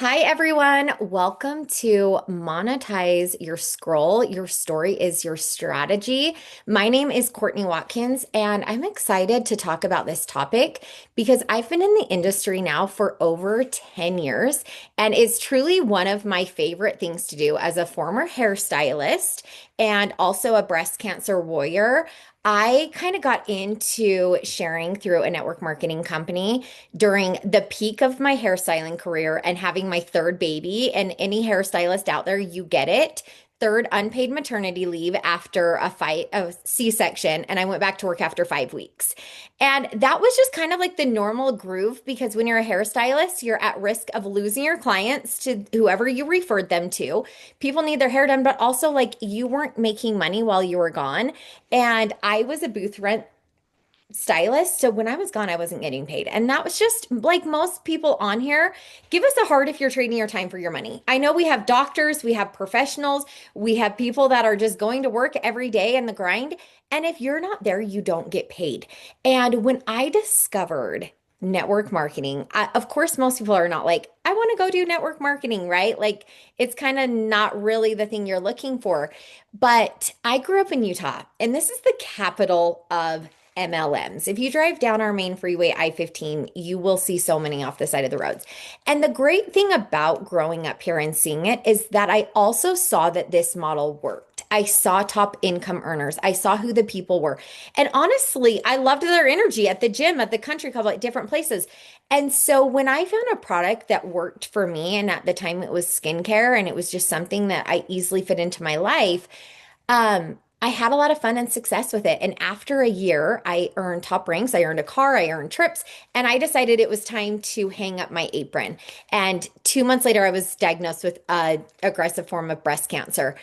Hi, everyone. Welcome to Monetize Your Scroll. Your story is your strategy. My name is Courtney Watkins, and I'm excited to talk about this topic because I've been in the industry now for over 10 years, and it's truly one of my favorite things to do as a former hairstylist and also a breast cancer warrior. I kind of got into sharing through a network marketing company during the peak of my hairstyling career and having my third baby. And any hairstylist out there, you get it. Third unpaid maternity leave after a C-section, and I went back to work after 5 weeks. And that was just kind of like the normal groove because when you're a hairstylist, you're at risk of losing your clients to whoever you referred them to. People need their hair done, but also like you weren't making money while you were gone. And I was a booth rent stylist. So when I was gone, I wasn't getting paid. And that was just like most people on here. Give us a heart if you're trading your time for your money. I know we have doctors, we have professionals, we have people that are just going to work every day in the grind. And if you're not there, you don't get paid. And when I discovered network marketing, of course, most people are not like, I want to go do network marketing, right? Like it's kind of not really the thing you're looking for. But I grew up in Utah, and this is the capital of MLMs. If you drive down our main freeway, I-15, you will see so many off the side of the roads. And the great thing about growing up here and seeing it is that I also saw that this model worked. I saw top income earners. I saw who the people were. And honestly, I loved their energy at the gym, at the country club, at different places. And so when I found a product that worked for me, and at the time it was skincare, and it was just something that I easily fit into my life, I had a lot of fun and success with it. And after a year, I earned top ranks. I earned a car, I earned trips, and I decided it was time to hang up my apron. And 2 months later, I was diagnosed with an aggressive form of breast cancer.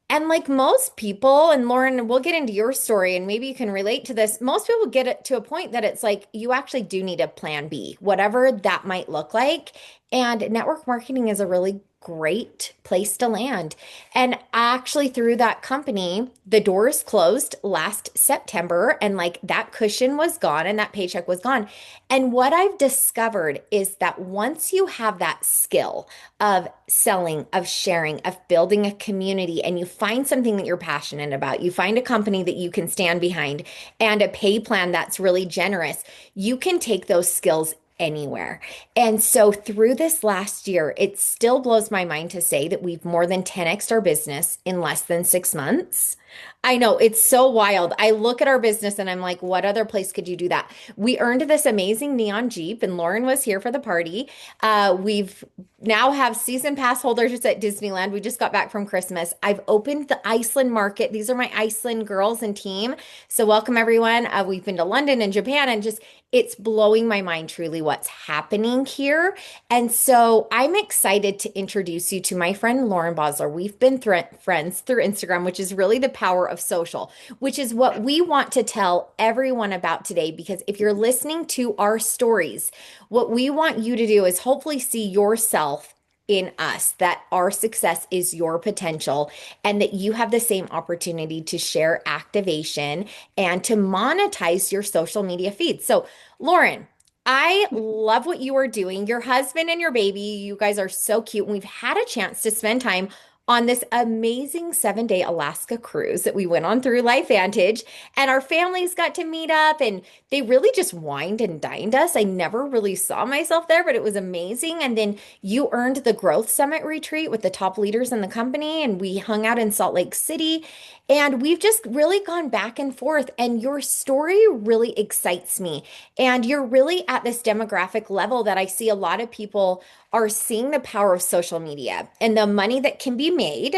And like most people, and Lauren, we'll get into your story and maybe you can relate to this. Most people get it to a point that it's like you actually do need a plan B, whatever that might look like. And network marketing is a really great place to land. And actually, through that company, the doors closed last September, and like that cushion was gone and that paycheck was gone. And what I've discovered is that once you have that skill of selling, of sharing, of building a community, and you find something that you're passionate about, you find a company that you can stand behind and a pay plan that's really generous, you can take those skills anywhere. And so through this last year, it still blows my mind to say that we've more than 10x'd our business in less than 6 months. I know it's so wild. I look at our business and I'm like, what other place could you do that? We earned this amazing neon Jeep, and Lauren was here for the party. We've now have season pass holders at Disneyland. We just got back from Christmas. I've opened the Iceland market. These are my Iceland girls and team. So welcome everyone. We've been to London and Japan, and just it's blowing my mind truly what's happening here. And so I'm excited to introduce you to my friend Lauren Bosler. We've been friends through Instagram, which is really the power of social, which is what we want to tell everyone about today. Because if you're listening to our stories, what we want you to do is hopefully see yourself in us, that our success is your potential, and that you have the same opportunity to share activation and to monetize your social media feed. So, Lauren, I love what you are doing. Your husband and your baby, you guys are so cute. And we've had a chance to spend time on this amazing 7-day Alaska cruise that we went on through LifeVantage. And our families got to meet up, and they really just wined and dined us. I never really saw myself there, but it was amazing. And then you earned the Growth Summit retreat with the top leaders in the company, and we hung out in Salt Lake City. And we've just really gone back and forth. And your story really excites me. And you're really at this demographic level that I see a lot of people are seeing the power of social media and the money that can be made.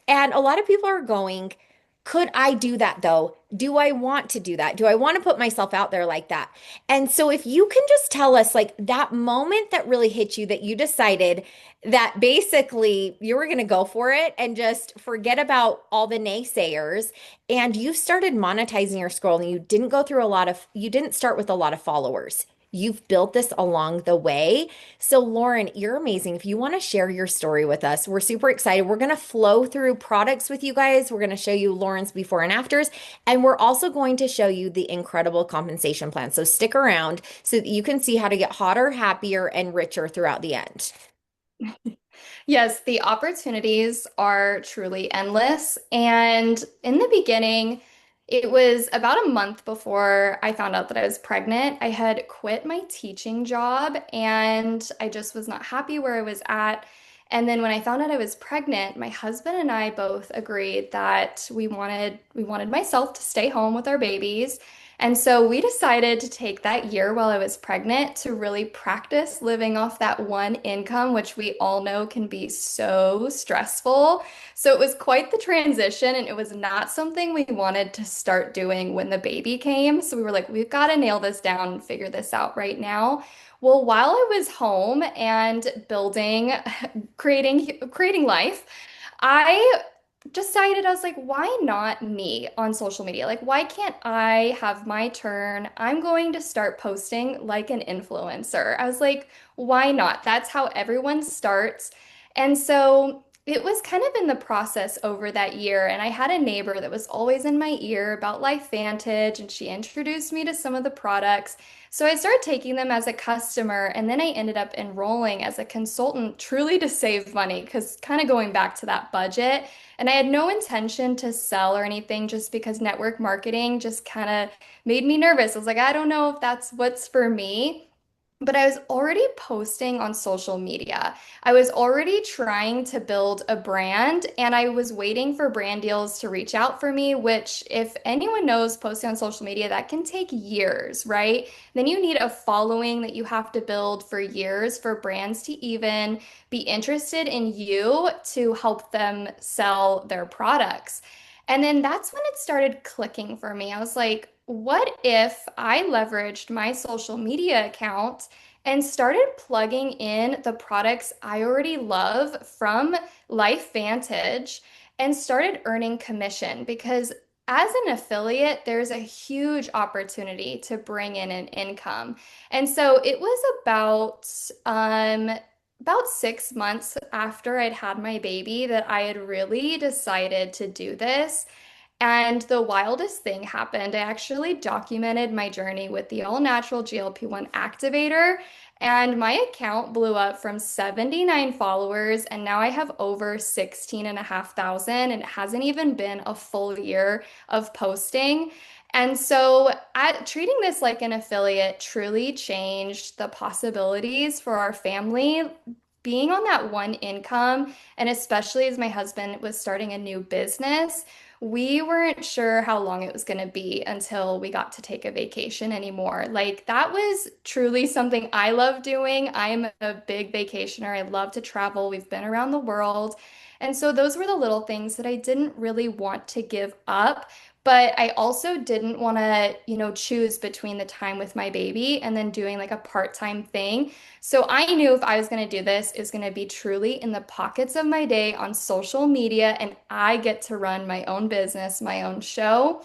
And a lot of people are going, could I do that though? Do I want to do that? Do I want to put myself out there like that? And so if you can just tell us like that moment that really hit you, that you decided that basically you were going to go for it and just forget about all the naysayers, and you started monetizing your scroll, and you didn't start with a lot of followers. You've built this along the way. So, Lauren, you're amazing. If you want to share your story with us, we're super excited. We're going to flow through products with you guys. We're going to show you Lauren's before and afters. And we're also going to show you the incredible compensation plan. So, stick around so that you can see how to get hotter, happier, and richer throughout the end. Yes, the opportunities are truly endless. And in the beginning, it was about a month before I found out that I was pregnant. I had quit my teaching job and I just was not happy where I was at. And then when I found out I was pregnant, my husband and I both agreed that we wanted myself to stay home with our babies. And so we decided to take that year while I was pregnant to really practice living off that one income, which we all know can be so stressful. So it was quite the transition, and it was not something we wanted to start doing when the baby came. So we were like, we've got to nail this down and figure this out right now. Well, while I was home and building, creating life, I decided I was like, why not me on social media? Like, why can't I have my turn? I'm going to start posting like an influencer. I was like, why not? That's how everyone starts. And so it was kind of in the process over that year. And I had a neighbor that was always in my ear about LifeVantage, and she introduced me to some of the products. So I started taking them as a customer, and then I ended up enrolling as a consultant truly to save money because kind of going back to that budget. And I had no intention to sell or anything just because network marketing just kind of made me nervous. I was like, I don't know if that's what's for me. But I was already posting on social media. I was already trying to build a brand and I was waiting for brand deals to reach out for me, which, if anyone knows posting on social media, that can take years, right? Then you need a following that you have to build for years for brands to even be interested in you to help them sell their products. And then that's when it started clicking for me. I was like, what if I leveraged my social media account and started plugging in the products I already love from LifeVantage and started earning commission? Because as an affiliate, there's a huge opportunity to bring in an income. And so it was about 6 months after I'd had my baby that I had really decided to do this. And the wildest thing happened. I actually documented my journey with the all natural GLP-1 activator, and my account blew up from 79 followers, and now I have over 16,500, and it hasn't even been a full year of posting. And so, treating this like an affiliate truly changed the possibilities for our family. Being on that one income, and especially as my husband was starting a new business, we weren't sure how long it was going to be until we got to take a vacation anymore. Like, that was truly something I love doing. I'm a big vacationer. I love to travel. We've been around the world. And so those were the little things that I didn't really want to give up. But I also didn't want to, choose between the time with my baby and then doing like a part-time thing. So I knew if I was going to do this, it was going to be truly in the pockets of my day on social media, and I get to run my own business, my own show.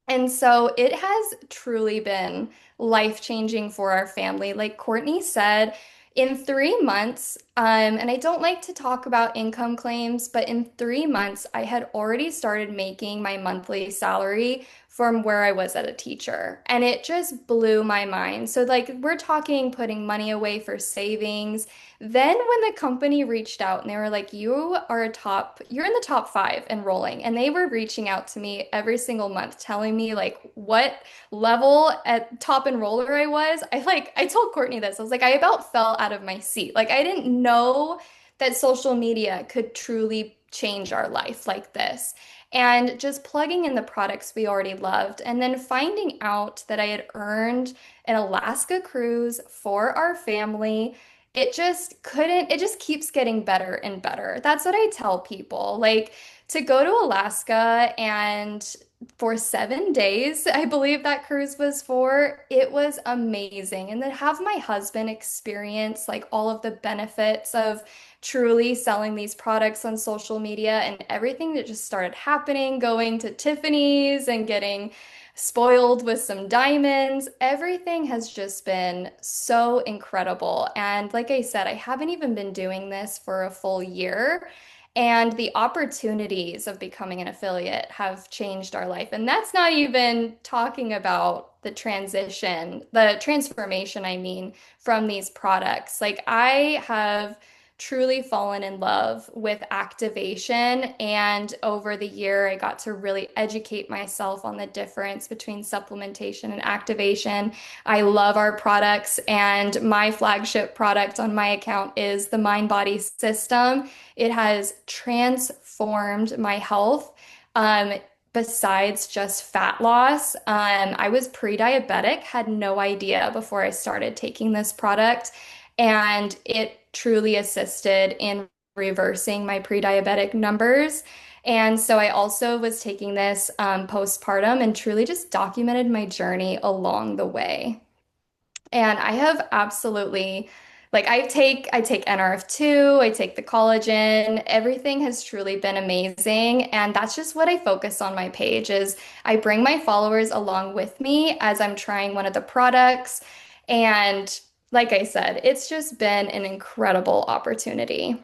And so it has truly been life-changing for our family. Like Courtney said, in 3 months, and I don't like to talk about income claims, but in 3 months, I had already started making my monthly salary from where I was at a teacher. And it just blew my mind. So, like, we're talking putting money away for savings. Then, when the company reached out and they were like, you're in the top five enrolling. And they were reaching out to me every single month, telling me like what level at top enroller I was. I told Courtney this. I was like, I about fell out of my seat. Like, I didn't know that social media could truly change our life like this. And just plugging in the products we already loved, and then finding out that I had earned an Alaska cruise for our family. It just keeps getting better and better. That's what I tell people. Like, to go to Alaska and for 7 days, I believe that cruise was for, it was amazing. And then have my husband experience like all of the benefits of truly selling these products on social media and everything that just started happening, going to Tiffany's and getting spoiled with some diamonds. Everything has just been so incredible. And like I said, I haven't even been doing this for a full year. And the opportunities of becoming an affiliate have changed our life. And that's not even talking about the transformation, I mean, from these products. Like, I have truly fallen in love with activation. And over the year, I got to really educate myself on the difference between supplementation and activation. I love our products, and my flagship product on my account is the Mind Body System. It has transformed my health. Um, Besides just fat loss, I was pre-diabetic, had no idea before I started taking this product, and it truly assisted in reversing my pre-diabetic numbers. And so I also was taking this postpartum and truly just documented my journey along the way. And I have absolutely like I take NRF2, I take the collagen. Everything has truly been amazing, and that's just what I focus on my page is I bring my followers along with me as I'm trying one of the products. And like I said, it's just been an incredible opportunity.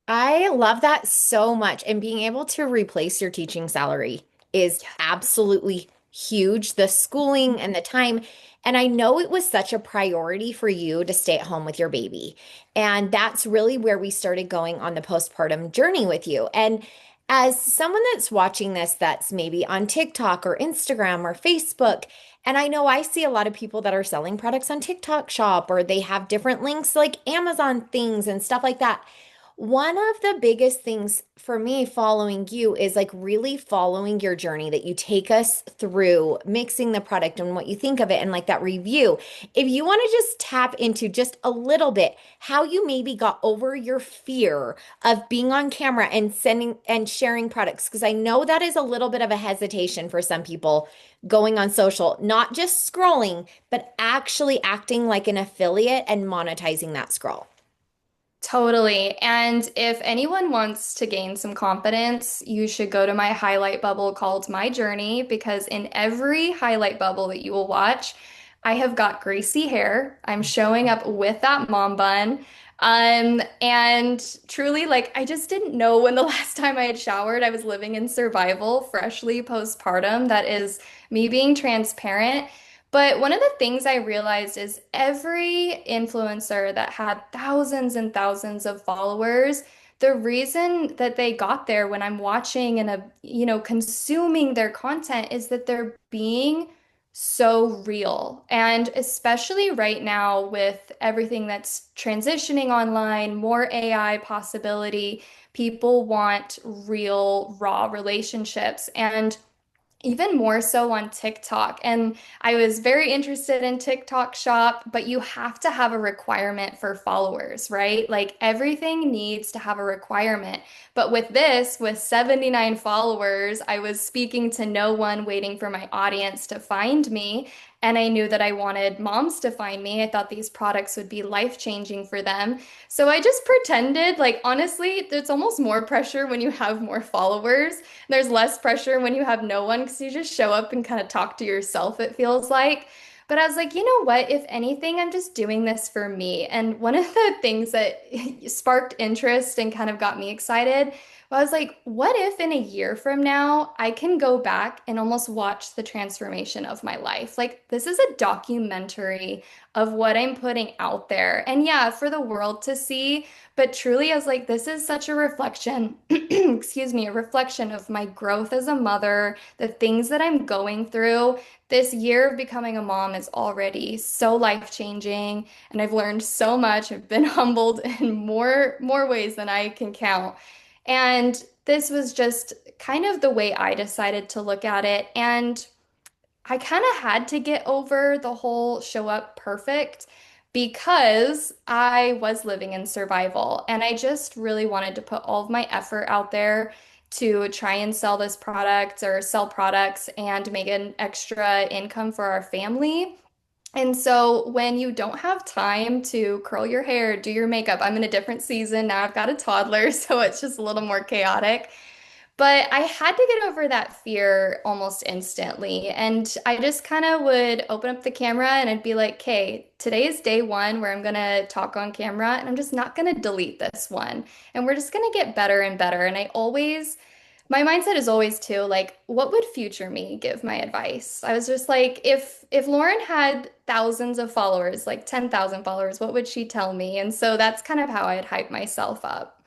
I love that so much. And being able to replace your teaching salary is absolutely huge. The schooling and the time. And I know it was such a priority for you to stay at home with your baby. And that's really where we started going on the postpartum journey with you. And as someone that's watching this, that's maybe on TikTok or Instagram or Facebook, and I know I see a lot of people that are selling products on TikTok shop or they have different links like Amazon things and stuff like that. One of the biggest things for me following you is like really following your journey that you take us through mixing the product and what you think of it and like that review. If you want to just tap into just a little bit how you maybe got over your fear of being on camera and sending and sharing products, because I know that is a little bit of a hesitation for some people going on social, not just scrolling, but actually acting like an affiliate and monetizing that scroll. Totally. And if anyone wants to gain some confidence, you should go to my highlight bubble called My Journey, because in every highlight bubble that you will watch, I have got greasy hair. I'm showing up with that mom bun. And truly, like, I just didn't know when the last time I had showered. I was living in survival, freshly postpartum. That is me being transparent. But one of the things I realized is every influencer that had thousands and thousands of followers, the reason that they got there when I'm watching and consuming their content is that they're being so real. And especially right now with everything that's transitioning online, more AI possibility, people want real, raw relationships. And even more so on TikTok. And I was very interested in TikTok Shop, but you have to have a requirement for followers, right? Like everything needs to have a requirement. But with this, with 79 followers, I was speaking to no one, waiting for my audience to find me. And I knew that I wanted moms to find me. I thought these products would be life-changing for them. So I just pretended, like, honestly, there's almost more pressure when you have more followers. There's less pressure when you have no one because you just show up and kind of talk to yourself, it feels like. But I was like, you know what? If anything, I'm just doing this for me. And one of the things that sparked interest and kind of got me excited was like, what if in a year from now, I can go back and almost watch the transformation of my life? Like, this is a documentary of what I'm putting out there. And yeah, for the world to see. But truly, I was like, this is such a reflection, excuse me, a reflection of my growth as a mother, the things that I'm going through. This year of becoming a mom is already so life-changing, and I've learned so much. I've been humbled in more ways than I can count. And this was just kind of the way I decided to look at it. And I kind of had to get over the whole show up perfect because I was living in survival and I just really wanted to put all of my effort out there to try and sell this product or sell products and make an extra income for our family. And so when you don't have time to curl your hair, do your makeup, I'm in a different season now. I've got a toddler, so it's just a little more chaotic. But I had to get over that fear almost instantly. And I just kind of would open up the camera and I'd be like, okay, today is day one where I'm going to talk on camera and I'm just not going to delete this one. And we're just going to get better and better. And I always My mindset is always too, like, what would future me give my advice? I was just like, if Lauren had thousands of followers, like 10,000 followers, what would she tell me? And so that's kind of how I'd hype myself up.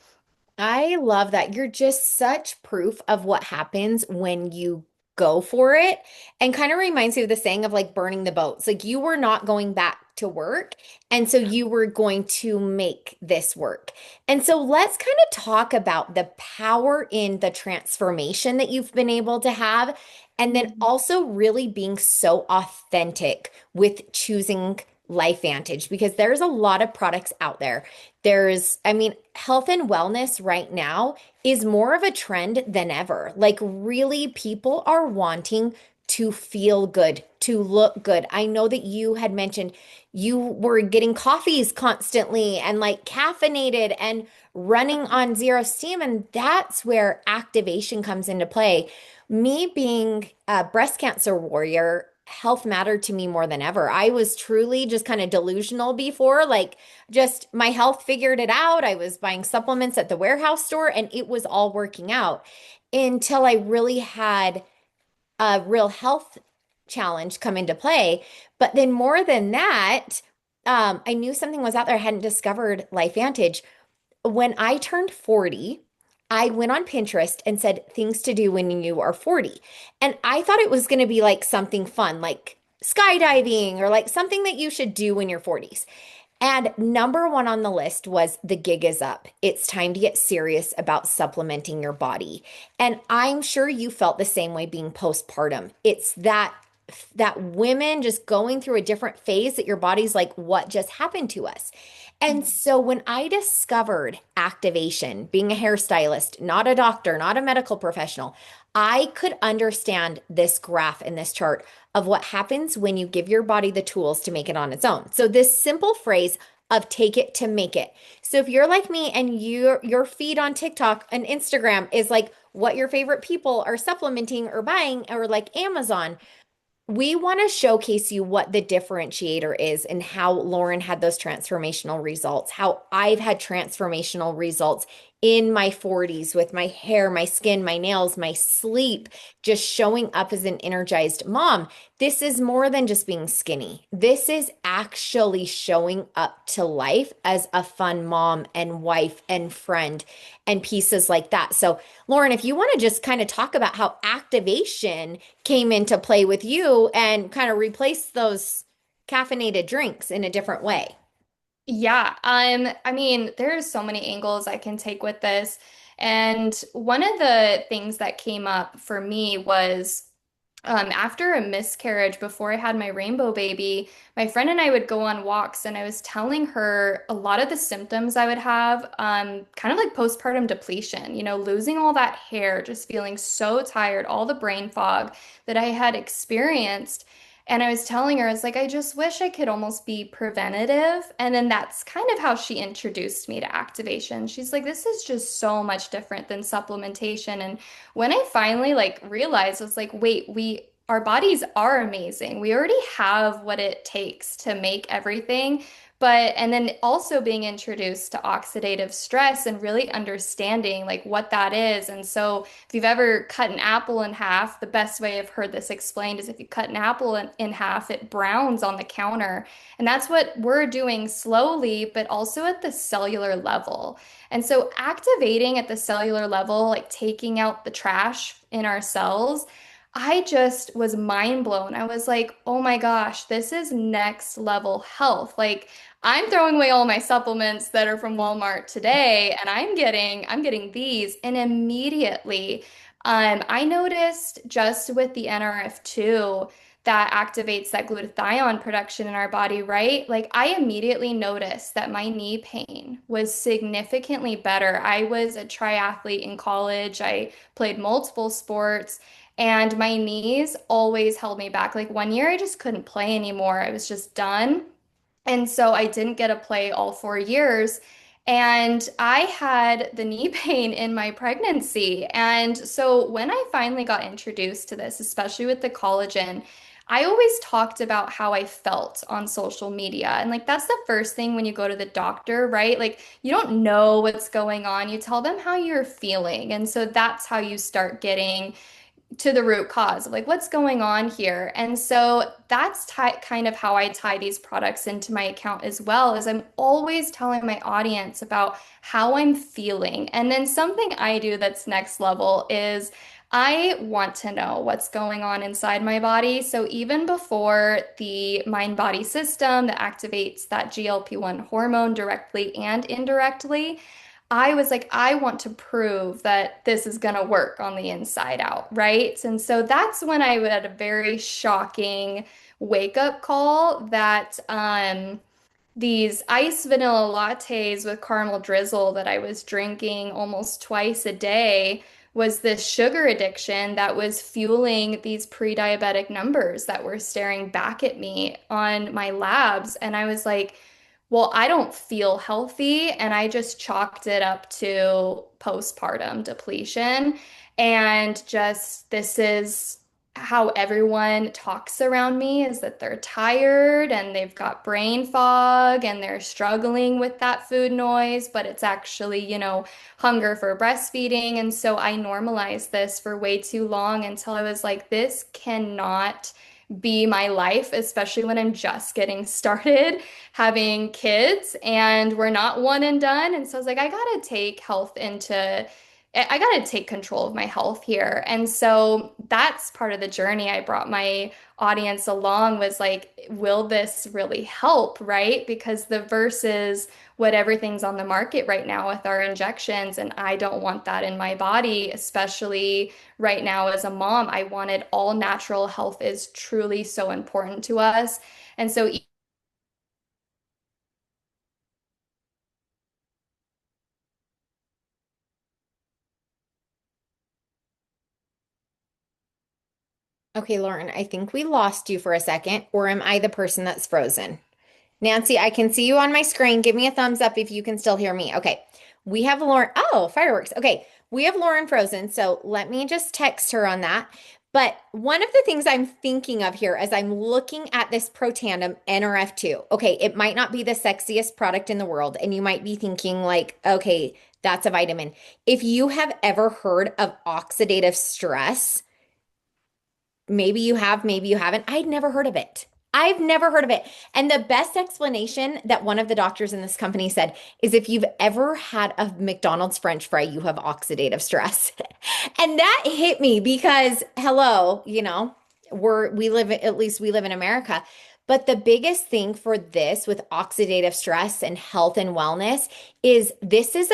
I love that. You're just such proof of what happens when you go for it, and kind of reminds me of the saying of like burning the boats. Like you were not going back to work. And so you were going to make this work. And so let's kind of talk about the power in the transformation that you've been able to have. And then Mhm. also really being so authentic with choosing LifeVantage because there's a lot of products out there. I mean, health and wellness right now is more of a trend than ever. Like, really, people are wanting to feel good, to look good. I know that you had mentioned you were getting coffees constantly and like caffeinated and running on zero steam. And that's where activation comes into play. Me being a breast cancer warrior, health mattered to me more than ever. I was truly just kind of delusional before, like, just my health figured it out. I was buying supplements at the warehouse store and it was all working out until I really had a real health challenge come into play. But then more than that, I knew something was out there. I hadn't discovered LifeVantage. When I turned 40, I went on Pinterest and said things to do when you are 40. And I thought it was going to be like something fun, like skydiving or like something that you should do in your 40s. And number one on the list was the gig is up. It's time to get serious about supplementing your body. And I'm sure you felt the same way being postpartum. It's that women just going through a different phase that your body's like, what just happened to us? And so when I discovered activation, being a hairstylist, not a doctor, not a medical professional, I could understand this graph and this chart of what happens when you give your body the tools to make it on its own. So this simple phrase of take it to make it. So if you're like me and your feed on TikTok and Instagram is like what your favorite people are supplementing or buying or like Amazon, we want to showcase you what the differentiator is and how Lauren had those transformational results, how I've had transformational results in my 40s with my hair, my skin, my nails, my sleep, just showing up as an energized mom. This is more than just being skinny. This is actually showing up to life as a fun mom and wife and friend and pieces like that. So, Lauren, if you want to just kind of talk about how activation came into play with you and kind of replace those caffeinated drinks in a different way. Yeah, I mean, there's so many angles I can take with this. And one of the things that came up for me was after a miscarriage, before I had my rainbow baby, my friend and I would go on walks, and I was telling her a lot of the symptoms I would have, kind of like postpartum depletion, losing all that hair, just feeling so tired, all the brain fog that I had experienced. And I was telling her, I was like, I just wish I could almost be preventative. And then that's kind of how she introduced me to activation. She's like, this is just so much different than supplementation. And when I finally like realized, I was like, wait, our bodies are amazing. We already have what it takes to make everything. And then also being introduced to oxidative stress and really understanding like what that is. And so if you've ever cut an apple in half, the best way I've heard this explained is if you cut an apple in half, it browns on the counter. And that's what we're doing slowly, but also at the cellular level. And so activating at the cellular level, like taking out the trash in our cells, I just was mind blown. I was like, oh my gosh, this is next level health. Like I'm throwing away all my supplements that are from Walmart today, and I'm getting these. And immediately, I noticed just with the NRF2 that activates that glutathione production in our body, right? Like I immediately noticed that my knee pain was significantly better. I was a triathlete in college. I played multiple sports and my knees always held me back. Like one year I just couldn't play anymore. I was just done. And so I didn't get to play all 4 years. And I had the knee pain in my pregnancy. And so when I finally got introduced to this, especially with the collagen, I always talked about how I felt on social media. And like that's the first thing when you go to the doctor, right? Like you don't know what's going on. You tell them how you're feeling. And so that's how you start getting to the root cause of like what's going on here. And so that's kind of how I tie these products into my account as well, is I'm always telling my audience about how I'm feeling. And then something I do that's next level is I want to know what's going on inside my body. So even before the mind body system that activates that GLP-1 hormone directly and indirectly, I was like, I want to prove that this is going to work on the inside out, right? And so that's when I had a very shocking wake up call that these iced vanilla lattes with caramel drizzle that I was drinking almost twice a day was this sugar addiction that was fueling these pre-diabetic numbers that were staring back at me on my labs. And I was like, well, I don't feel healthy. And I just chalked it up to postpartum depletion. And just this is how everyone talks around me, is that they're tired and they've got brain fog and they're struggling with that food noise, but it's actually, hunger for breastfeeding. And so I normalized this for way too long until I was like, this cannot be my life, especially when I'm just getting started having kids and we're not one and done. And so I was like, I got to take control of my health here. And so that's part of the journey I brought my audience along, was like, will this really help, right? Because the versus what everything's on the market right now with our injections, and I don't want that in my body, especially right now as a mom. I wanted all natural. Health is truly so important to us. And so Okay, Lauren, I think we lost you for a second, or am I the person that's frozen? Nancy, I can see you on my screen. Give me a thumbs up if you can still hear me. Okay. We have Lauren. Oh, fireworks. Okay. We have Lauren frozen. So let me just text her on that. But one of the things I'm thinking of here as I'm looking at this Protandim NRF2, okay, it might not be the sexiest product in the world. And you might be thinking, like, okay, that's a vitamin. If you have ever heard of oxidative stress, maybe you have, maybe you haven't. I'd never heard of it. I've never heard of it. And the best explanation that one of the doctors in this company said is, if you've ever had a McDonald's French fry, you have oxidative stress. And that hit me because, hello, at least we live in America. But the biggest thing for this with oxidative stress and health and wellness is this is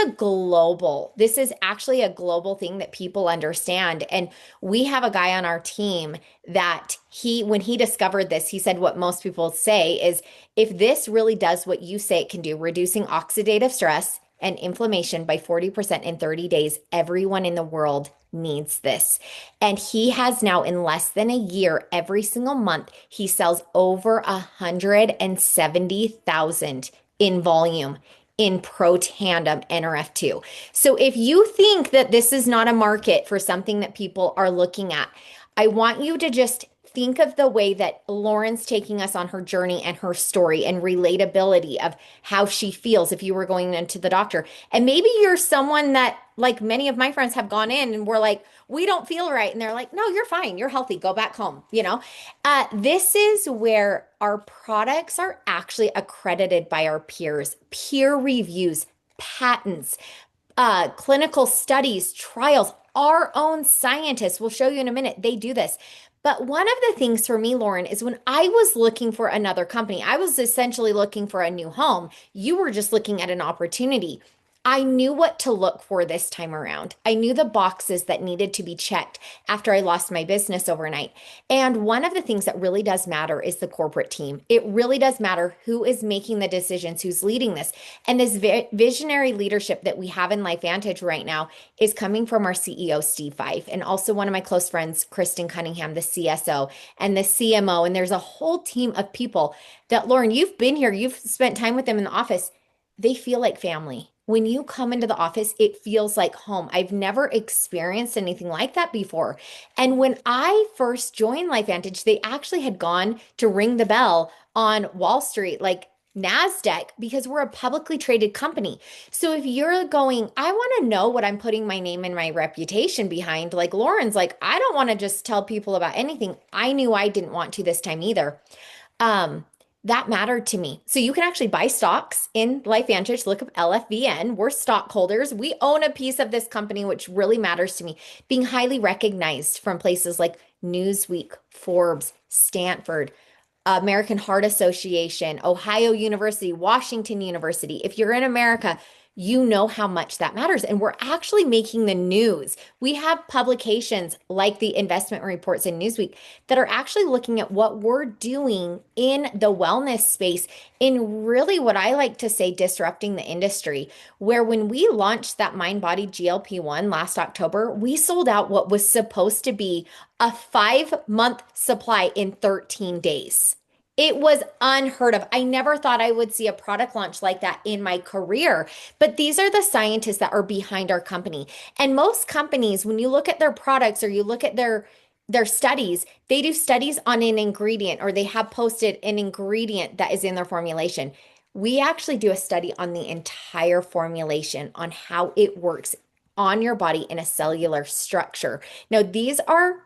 actually a global thing that people understand. And we have a guy on our team that when he discovered this, he said what most people say is, if this really does what you say it can do, reducing oxidative stress and inflammation by 40% in 30 days, everyone in the world needs this. And he has now, in less than a year, every single month, he sells over 170,000 in volume in Pro Tandem NRF2. So if you think that this is not a market for something that people are looking at, I want you to just think of the way that Lauren's taking us on her journey and her story and relatability of how she feels if you were going into the doctor. And maybe you're someone that, like many of my friends, have gone in and we're like, we don't feel right. And they're like, no, you're fine. You're healthy. Go back home. This is where our products are actually accredited by our peers, peer reviews, patents, clinical studies, trials. Our own scientists, will show you in a minute, they do this. But one of the things for me, Lauren, is when I was looking for another company, I was essentially looking for a new home. You were just looking at an opportunity. I knew what to look for this time around. I knew the boxes that needed to be checked after I lost my business overnight. And one of the things that really does matter is the corporate team. It really does matter who is making the decisions, who's leading this. And this visionary leadership that we have in LifeVantage right now is coming from our CEO, Steve Fife, and also one of my close friends, Kristen Cunningham, the CSO and the CMO. And there's a whole team of people that, Lauren, you've been here, you've spent time with them in the office. They feel like family. when you come into the office, it feels like home. I've never experienced anything like that before. And when I first joined LifeVantage, they actually had gone to ring the bell on Wall Street, like NASDAQ, because we're a publicly traded company. So if you're going, I want to know what I'm putting my name and my reputation behind, like Lauren's like, I don't want to just tell people about anything. I knew I didn't want to this time either. Um, that mattered to me. So you can actually buy stocks in LifeVantage. Look up LFVN. We're stockholders. We own a piece of this company, which really matters to me. Being highly recognized from places like Newsweek, Forbes, Stanford, American Heart Association, Ohio University, Washington University. If you're in America, you know how much that matters. And we're actually making the news. We have publications like the investment reports in Newsweek that are actually looking at what we're doing in the wellness space in really what I like to say disrupting the industry. Where when we launched that Mind Body GLP-1 last October, we sold out what was supposed to be a 5-month supply in 13 days. It was unheard of. I never thought I would see a product launch like that in my career. But these are the scientists that are behind our company. And most companies, when you look at their products or you look at their studies, they do studies on an ingredient or they have posted an ingredient that is in their formulation. We actually do a study on the entire formulation, on how it works on your body in a cellular structure. Now, these are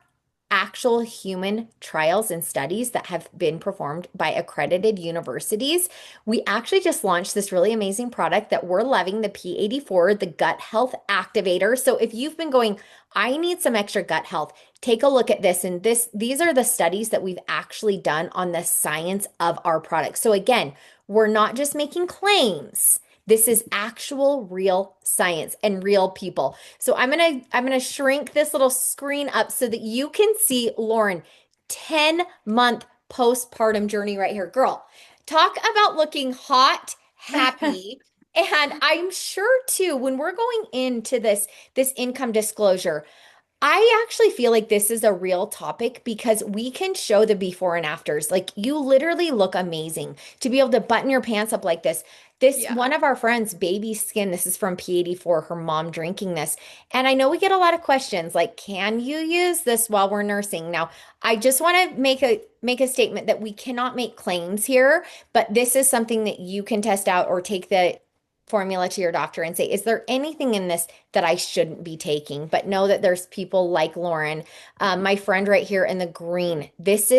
actual human trials and studies that have been performed by accredited universities. We actually just launched this really amazing product that we're loving, the P84, the gut health activator. So if you've been going, I need some extra gut health, take a look at this. And these are the studies that we've actually done on the science of our product. So again, we're not just making claims. This is actual real science and real people. So I'm gonna shrink this little screen up so that you can see Lauren 10-month postpartum journey right here. Girl, talk about looking hot, happy. And I'm sure too, when we're going into this income disclosure, I actually feel like this is a real topic because we can show the before and afters. Like you literally look amazing to be able to button your pants up like this. This Yeah. one of our friends, Baby Skin, this is from P84, her mom drinking this. And I know we get a lot of questions like, can you use this while we're nursing? Now, I just want to make a statement that we cannot make claims here, but this is something that you can test out or take the formula to your doctor and say, is there anything in this that I shouldn't be taking? But know that there's people like Lauren, my friend right here in the green. This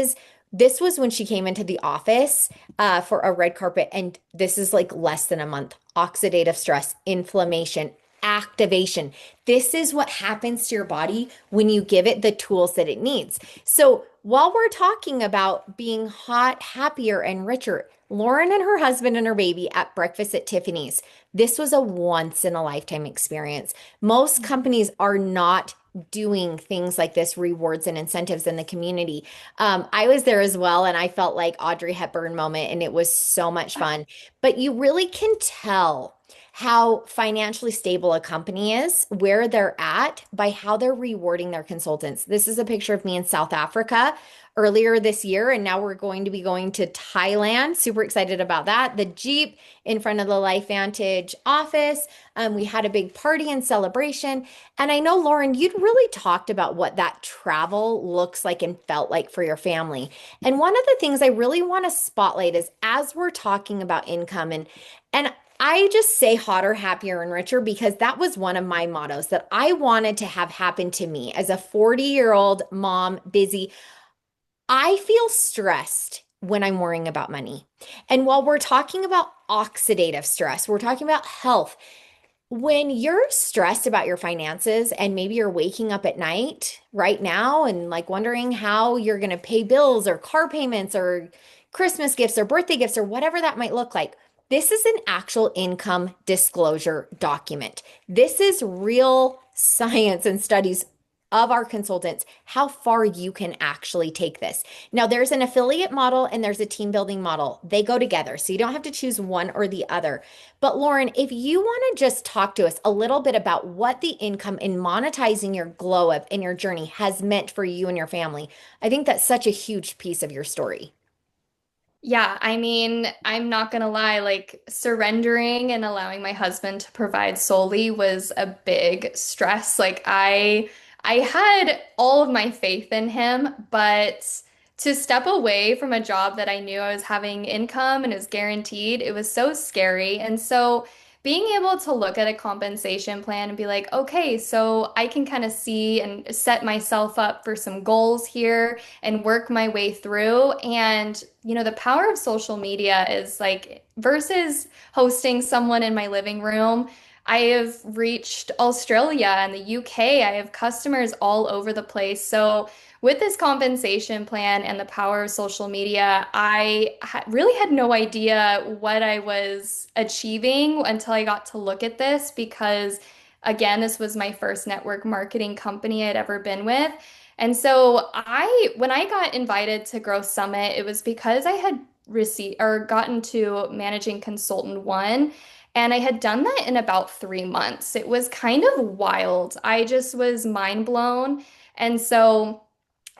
was when she came into the office for a red carpet, and this is like less than a month. Oxidative stress, inflammation, activation. This is what happens to your body when you give it the tools that it needs. So while we're talking about being hot, happier, and richer, Lauren and her husband and her baby at breakfast at Tiffany's. This was a once in a lifetime experience. Most companies are not doing things like this, rewards and incentives in the community. I was there as well, and I felt like Audrey Hepburn moment, and it was so much fun. But you really can tell how financially stable a company is, where they're at, by how they're rewarding their consultants. This is a picture of me in South Africa earlier this year, and now we're going to be going to Thailand. Super excited about that. The Jeep in front of the LifeVantage office. We had a big party and celebration. And I know, Lauren, you'd really talked about what that travel looks like and felt like for your family. And one of the things I really want to spotlight is as we're talking about income and I just say hotter, happier, and richer because that was one of my mottos that I wanted to have happen to me as a 40-year-old mom, busy. I feel stressed when I'm worrying about money. And while we're talking about oxidative stress, we're talking about health. When you're stressed about your finances and maybe you're waking up at night right now and like wondering how you're going to pay bills or car payments or Christmas gifts or birthday gifts or whatever that might look like, this is an actual income disclosure document. This is real science and studies of our consultants, how far you can actually take this. Now, there's an affiliate model and there's a team building model. They go together, so you don't have to choose one or the other. But Lauren, if you want to just talk to us a little bit about what the income in monetizing your glow up and your journey has meant for you and your family, I think that's such a huge piece of your story. Yeah, I mean, I'm not gonna lie, like surrendering and allowing my husband to provide solely was a big stress. I had all of my faith in him, but to step away from a job that I knew I was having income and is guaranteed, it was so scary. And so being able to look at a compensation plan and be like, okay, so I can kind of see and set myself up for some goals here and work my way through. And, the power of social media is like versus hosting someone in my living room. I have reached Australia and the UK. I have customers all over the place. So, with this compensation plan and the power of social media, I really had no idea what I was achieving until I got to look at this because, again, this was my first network marketing company I'd ever been with. And so when I got invited to Growth Summit, it was because I had received or gotten to managing consultant one, and I had done that in about 3 months. It was kind of wild. I just was mind blown. And so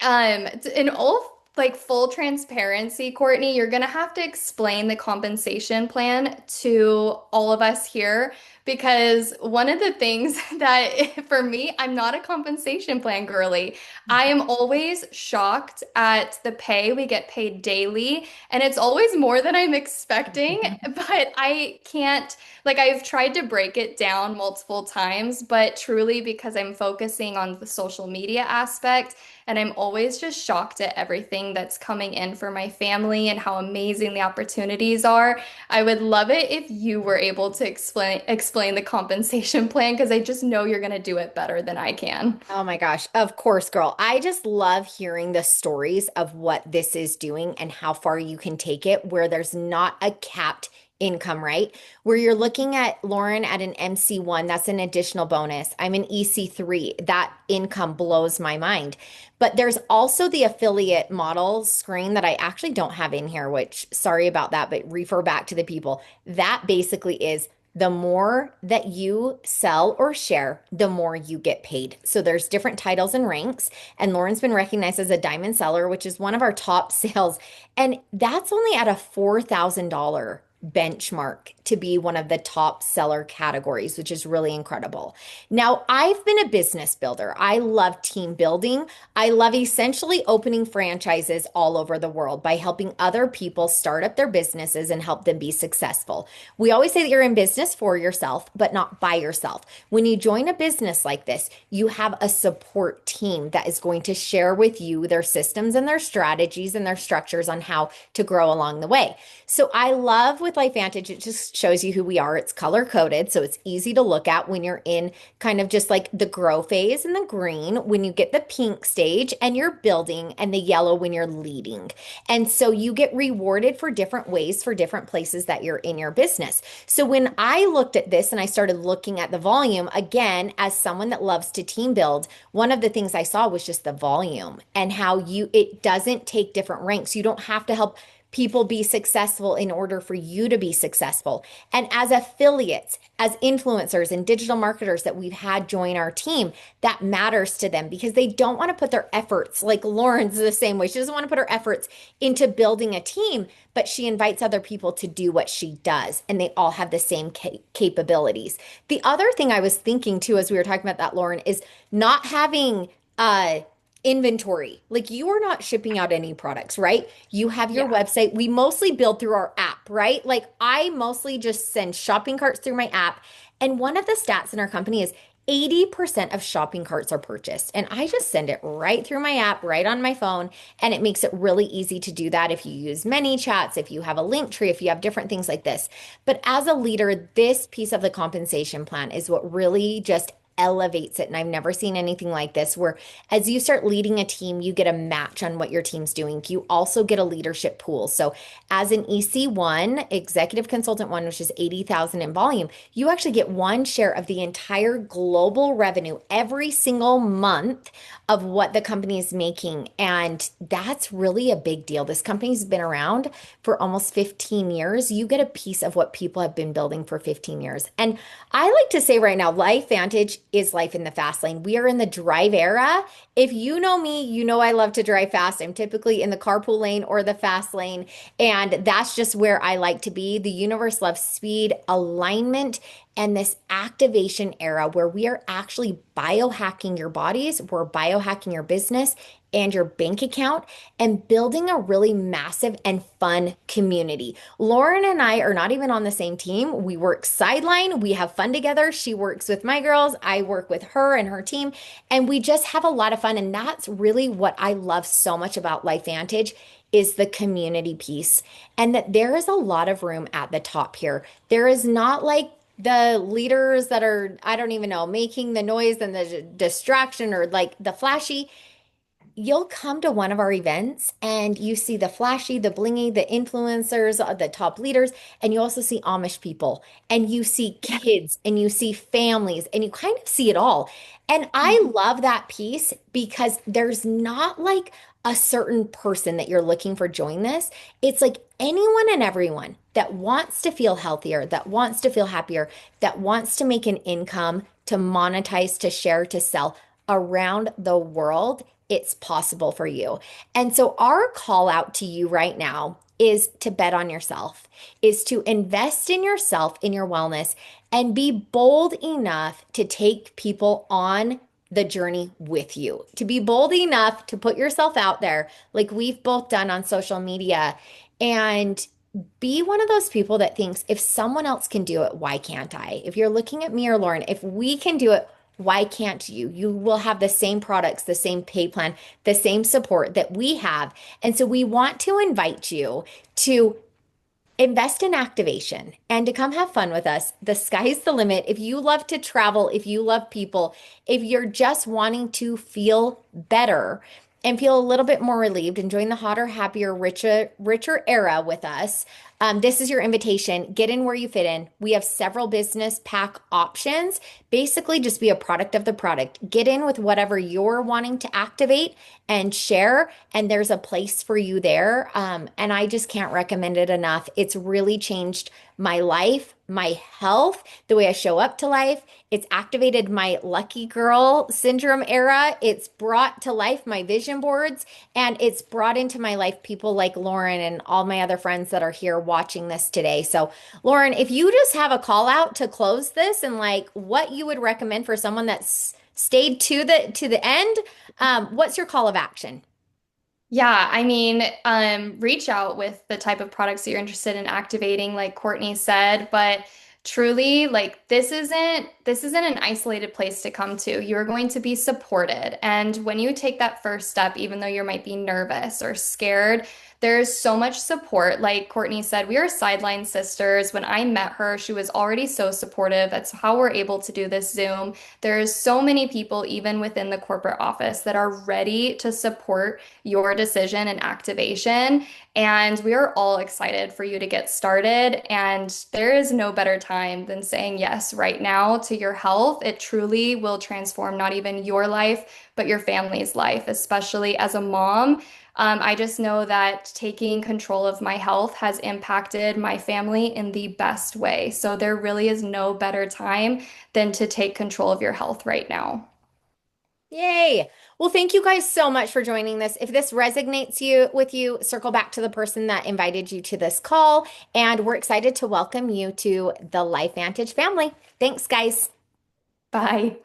in all like full transparency, Courtney, you're gonna have to explain the compensation plan to all of us here because one of the things that for me, I'm not a compensation plan girly. I am always shocked at the pay. We get paid daily, and it's always more than I'm expecting, but I can't like I've tried to break it down multiple times, but truly because I'm focusing on the social media aspect. And I'm always just shocked at everything that's coming in for my family and how amazing the opportunities are. I would love it if you were able to explain the compensation plan because I just know you're going to do it better than I can. Oh my gosh. Of course, girl. I just love hearing the stories of what this is doing and how far you can take it where there's not a capped income, right? Where you're looking at Lauren at an MC1, that's an additional bonus. I'm an EC3. That income blows my mind. But there's also the affiliate model screen that I actually don't have in here, which sorry about that, but refer back to the people. That basically is the more that you sell or share, the more you get paid. So there's different titles and ranks. And Lauren's been recognized as a diamond seller, which is one of our top sales. And that's only at a $4,000 benchmark to be one of the top seller categories, which is really incredible. Now, I've been a business builder. I love team building. I love essentially opening franchises all over the world by helping other people start up their businesses and help them be successful. We always say that you're in business for yourself, but not by yourself. When you join a business like this, you have a support team that is going to share with you their systems and their strategies and their structures on how to grow along the way. So I love with LifeVantage, it just shows you who we are. It's color coded, so it's easy to look at when you're in kind of just like the grow phase and the green, when you get the pink stage and you're building, and the yellow when you're leading. And so you get rewarded for different ways for different places that you're in your business. So when I looked at this and I started looking at the volume, again, as someone that loves to team build, one of the things I saw was just the volume and how it doesn't take different ranks. You don't have to help people be successful in order for you to be successful. And as affiliates, as influencers and digital marketers that we've had join our team, that matters to them because they don't want to put their efforts, like Lauren's the same way. She doesn't want to put her efforts into building a team, but she invites other people to do what she does, and they all have the same capabilities. The other thing I was thinking too, as we were talking about that, Lauren, is not having inventory. Like you are not shipping out any products, right? You have your Yeah. website. We mostly build through our app, right? Like I mostly just send shopping carts through my app. And one of the stats in our company is 80% of shopping carts are purchased. And I just send it right through my app, right on my phone. And it makes it really easy to do that if you use many chats, if you have a link tree, if you have different things like this. But as a leader, this piece of the compensation plan is what really just elevates it. And I've never seen anything like this where as you start leading a team, you get a match on what your team's doing. You also get a leadership pool. So as an EC1, executive consultant one, which is 80,000 in volume, you actually get one share of the entire global revenue every single month of what the company is making. And that's really a big deal. This company's been around for almost 15 years. You get a piece of what people have been building for 15 years. And I like to say right now, LifeVantage is life in the fast lane. We are in the drive era. If you know me, you know I love to drive fast. I'm typically in the carpool lane or the fast lane, and that's just where I like to be. The universe loves speed, alignment, and this activation era where we are actually biohacking your bodies, we're biohacking your business and your bank account and building a really massive and fun community. Lauren and I are not even on the same team. We work sideline, we have fun together. She works with my girls, I work with her and her team, and we just have a lot of fun. And that's really what I love so much about LifeVantage is the community piece and that there is a lot of room at the top here. There is not like the leaders that are, I don't even know, making the noise and the distraction or like the flashy. You'll come to one of our events and you see the flashy, the blingy, the influencers, the top leaders, and you also see Amish people and you see kids and you see families and you kind of see it all. And I love that piece because there's not like a certain person that you're looking for join this. It's like anyone and everyone that wants to feel healthier, that wants to feel happier, that wants to make an income, to monetize, to share, to sell around the world, it's possible for you. And so our call out to you right now is to bet on yourself, is to invest in yourself, in your wellness, and be bold enough to take people on the journey with you, to be bold enough to put yourself out there, like we've both done on social media, and be one of those people that thinks if someone else can do it, why can't I? If you're looking at me or Lauren, if we can do it, why can't you? You will have the same products, the same pay plan, the same support that we have. And so we want to invite you to invest in activation and to come have fun with us. The sky's the limit. If you love to travel, if you love people, if you're just wanting to feel better and feel a little bit more relieved and join the hotter, happier, richer era with us, this is your invitation. Get in where you fit in. We have several business pack options. Basically, just be a product of the product. Get in with whatever you're wanting to activate and share, and there's a place for you there. And I just can't recommend it enough. It's really changed my life, my health, the way I show up to life. It's activated my lucky girl syndrome era. It's brought to life my vision boards, and it's brought into my life people like Lauren and all my other friends that are here watching this today. So, Lauren, if you just have a call out to close this and like what you would recommend for someone that's stayed to the end, what's your call of action? Yeah, I mean, reach out with the type of products that you're interested in activating, like Courtney said, but truly, like this isn't an isolated place to come to. You're going to be supported. And when you take that first step, even though you might be nervous or scared, there's so much support. Like Courtney said, we are sideline sisters. When I met her, she was already so supportive. That's how we're able to do this Zoom. There's so many people, even within the corporate office, that are ready to support your decision and activation. And we are all excited for you to get started. And there is no better time than saying yes right now to your health. It truly will transform not even your life, but your family's life, especially as a mom. I just know that taking control of my health has impacted my family in the best way. So there really is no better time than to take control of your health right now. Yay. Well, thank you guys so much for joining this. If this resonates with you, circle back to the person that invited you to this call, and we're excited to welcome you to the LifeVantage family. Thanks, guys. Bye.